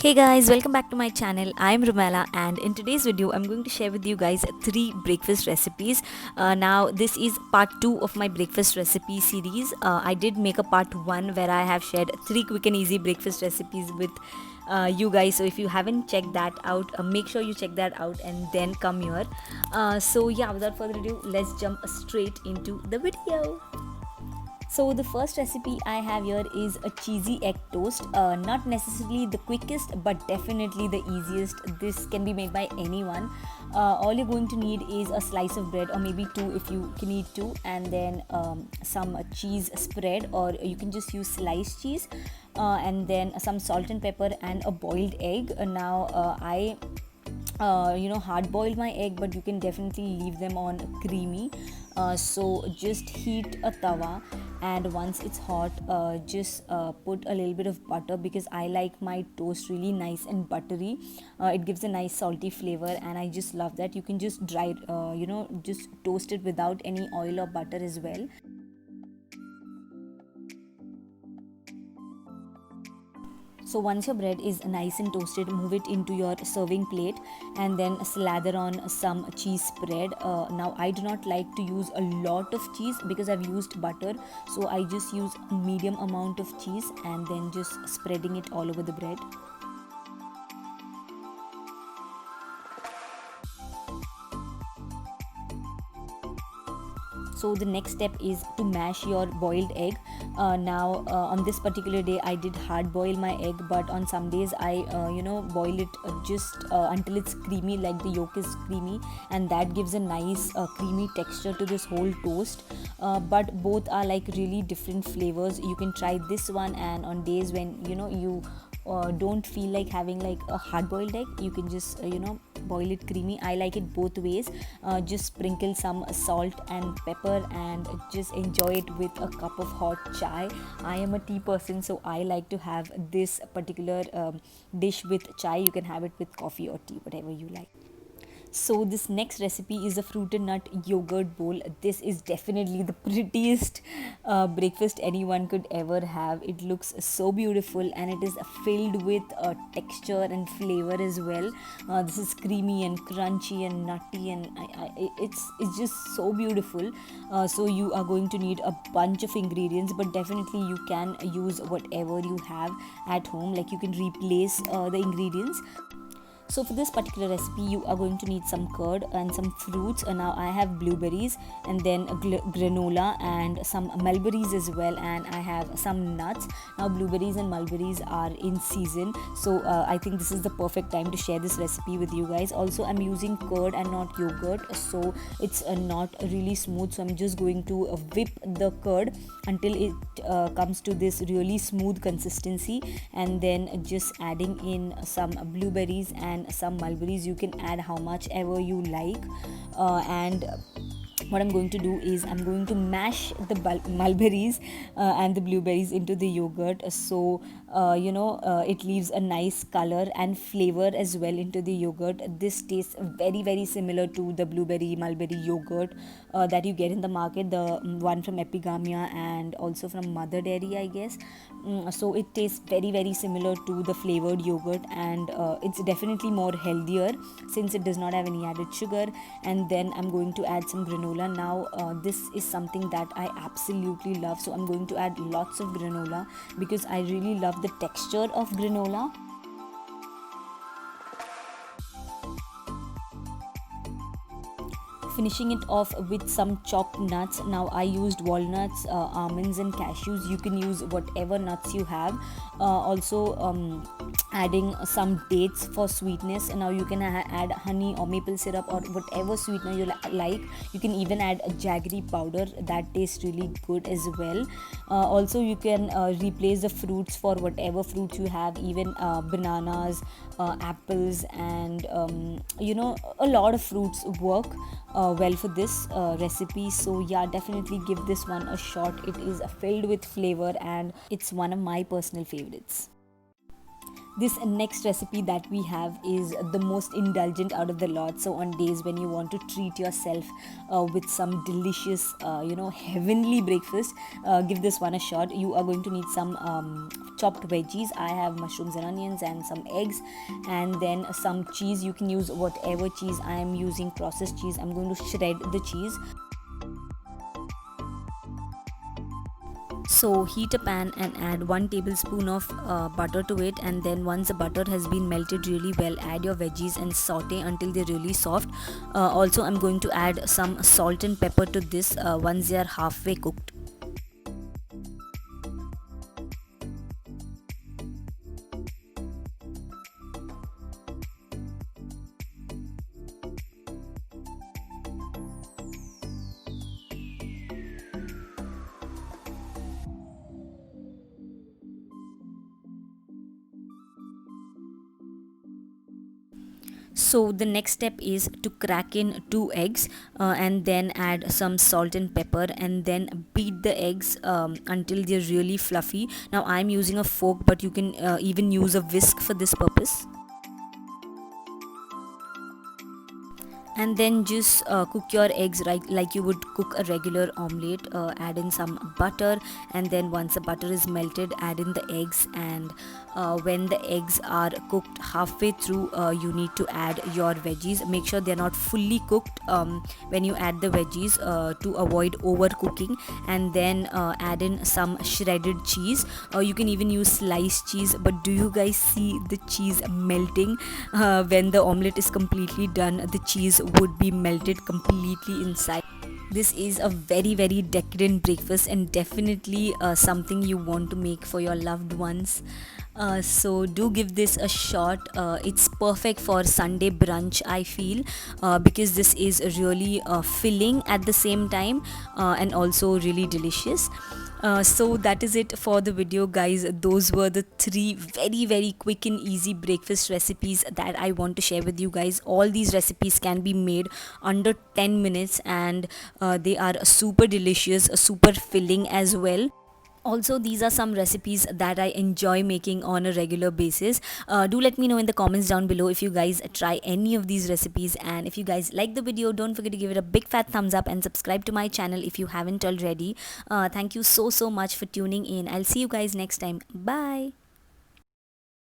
Hey guys, welcome back to my channel. I'm Rumela, and in today's video I'm going to share with you guys three breakfast recipes. Now this is part 2 of my breakfast recipe series. I did make a part 1 where I have shared three quick and easy breakfast recipes with you guys. So if you haven't checked that out, make sure you check that out and then come here. So yeah, without further ado, let's jump straight into the video. So the first recipe I have here is a cheesy egg toast. Not necessarily the quickest, but definitely the easiest. This can be made by anyone. All you're going to need is a slice of bread, or maybe two if you can eat two, and then some cheese spread, or you can just use sliced cheese, and then some salt and pepper and a boiled egg. Now I hard boiled my egg, but you can definitely leave them on creamy. So just heat a tawa, and once it's hot, just put a little bit of butter, because I like my toast really nice and buttery. It gives a nice salty flavor, and I just love that. You can just just toast it without any oil or butter as well. So once your bread is nice and toasted, move it into your serving plate and then slather on some cheese spread. Now I do not like to use a lot of cheese because I've used butter, so I just use a medium amount of cheese and then just spreading it all over the bread. So the next step is to mash your boiled egg. Now on this particular day I did hard boil my egg, but on some days I boil it just until it's creamy, like the yolk is creamy, and that gives a nice creamy texture to this whole toast. But both are like really different flavors. You can try this one, and on days when you don't feel like having like a hard boiled egg, you can just boil it creamy. I like it both ways. Just sprinkle some salt and pepper and just enjoy it with a cup of hot chai. I am a tea person, so I like to have this particular dish with chai. You can have it with coffee or tea, whatever you like. So this next recipe is a fruited nut yogurt bowl. This is definitely the prettiest breakfast anyone could ever have. It looks so beautiful, and it is filled with texture and flavor as well. This is creamy and crunchy and nutty, and it's just so beautiful. So you are going to need a bunch of ingredients, but definitely you can use whatever you have at home. Like, you can replace the ingredients. So for this particular recipe, you are going to need some curd and some fruits. Now I have blueberries, and then granola and some mulberries as well, and I have some nuts. Now blueberries and mulberries are in season, so I think this is the perfect time to share this recipe with you guys. Also, I'm using curd and not yogurt, so it's not really smooth. So I'm just going to whip the curd until it comes to this really smooth consistency, and then just adding in some blueberries and some mulberries. You can add how much ever you like, and what I'm going to do is I'm going to mash the mulberries and the blueberries into the yogurt, so it leaves a nice color and flavor as well into the yogurt. This tastes very very similar to the blueberry mulberry yogurt that you get in the market, the one from Epigamia and also from Mother Dairy, I guess. So it tastes very very similar to the flavored yogurt, and it's definitely more healthier since it does not have any added sugar. And then I'm going to add some granola. Now this is something that I absolutely love, so I'm going to add lots of granola because I really love the texture of granola. Finishing it off with some chopped nuts. Now I used walnuts, almonds and cashews. You can use whatever nuts you have. Also adding some dates for sweetness. Now you can add honey or maple syrup or whatever sweetener you like. You can even add a jaggery powder, that tastes really good as well. Also you can replace the fruits for whatever fruits you have, even bananas, apples, and a lot of fruits work well for this recipe. So yeah, definitely give this one a shot. It is filled with flavor, and it's one of my personal favorites. This next recipe that we have is the most indulgent out of the lot. So on days when you want to treat yourself with some delicious, heavenly breakfast, give this one a shot. You are going to need some chopped veggies. I have mushrooms and onions and some eggs, and then some cheese. You can use whatever cheese. I am using processed cheese. I'm going to shred the cheese. So heat a pan and add 1 tablespoon of butter to it, and then once the butter has been melted really well, add your veggies and saute until they're really soft. Also, I'm going to add some salt and pepper to this once they are halfway cooked. So the next step is to crack in 2 eggs and then add some salt and pepper, and then beat the eggs until they're really fluffy. Now I'm using a fork, but you can even use a whisk for this purpose. And then just cook your eggs right like you would cook a regular omelette. Add in some butter, and then once the butter is melted, add in the eggs. And when the eggs are cooked halfway through, you need to add your veggies. Make sure they're not fully cooked when you add the veggies to avoid overcooking. And then add in some shredded cheese, or you can even use sliced cheese. But do you guys see the cheese melting? When the omelette is completely done, the cheese would be melted completely inside. This is a very, very decadent breakfast, and definitely something you want to make for your loved ones. So do give this a shot. It's perfect for Sunday brunch, I feel, because this is really filling at the same time, and also really delicious. So that is it for the video, guys. Those were the 3 very, very quick and easy breakfast recipes that I want to share with you guys. All these recipes can be made under 10 minutes, and they are super delicious, super filling as well. Also, these are some recipes that I enjoy making on a regular basis. Do let me know in the comments down below if you guys try any of these recipes, and if you guys like the video, don't forget to give it a big fat thumbs up and subscribe to my channel if you haven't already. Thank you so much for tuning in. I'll see you guys next time. Bye.